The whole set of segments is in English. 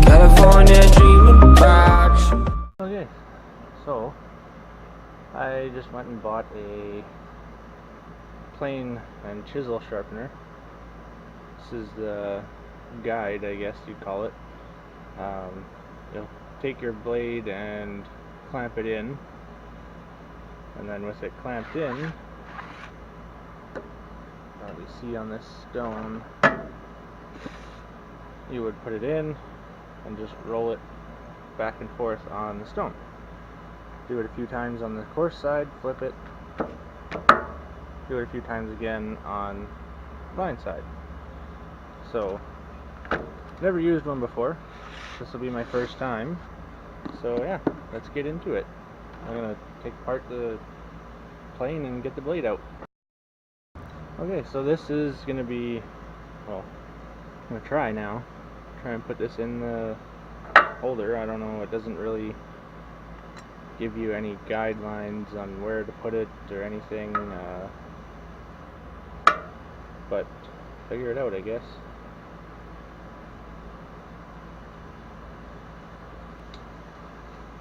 California dreaming about you. Okay, so I just went and bought a plane and chisel sharpener. This is the guide, I guess you'd call it. You'll take your blade and clamp it in, and then with it clamped in, we see on this stone, you would put it in and just roll it back and forth on the stone. Do it a few times on the coarse side, flip it, do it a few times again on the fine side. So, never used one before. This will be my first time. So yeah, let's get into it. I'm gonna take apart the plane and get the blade out. Okay, so this is gonna be, well, I'm gonna try now. Try and put this in the holder. I don't know, it doesn't really give you any guidelines on where to put it or anything, but figure it out, I guess.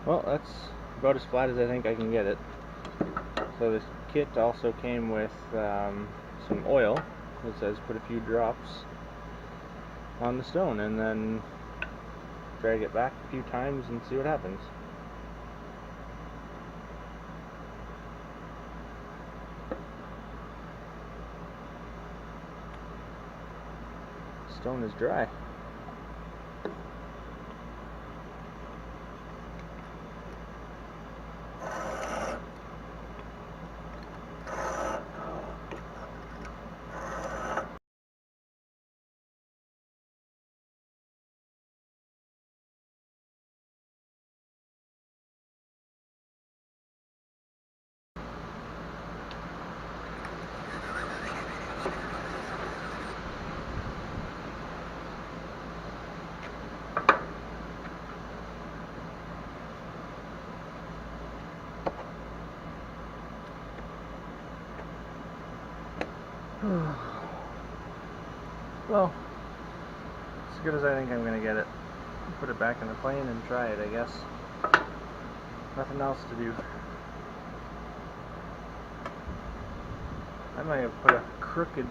Well, that's about as flat as I think I can get it. So this kit also came with some oil. It says put a few drops on the stone and then drag it back a few times and see what happens. Stone is dry. Well, as good as I think I'm going to get it. Put it back in the plane and try it, I guess. Nothing else to do. I might have put a crooked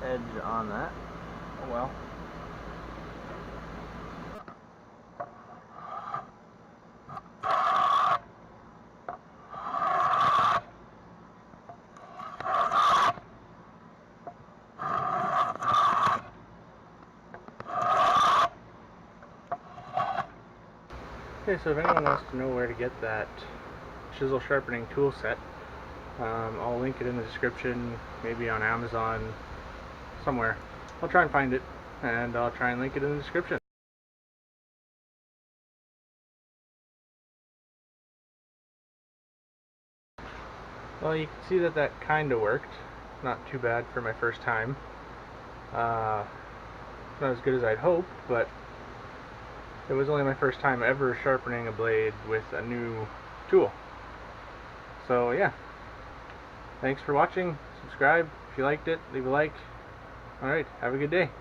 edge on that. Oh well. Okay, so if anyone wants to know where to get that chisel sharpening tool set, I'll link it in the description, maybe on Amazon, somewhere. I'll try and find it, and I'll try and link it in the description. Well, you can see that that kind of worked. Not too bad for my first time. Not as good as I'd hoped, but it was only my first time ever sharpening a blade with a new tool. So yeah, thanks for watching. Subscribe if you liked it, leave a like. Alright, have a good day.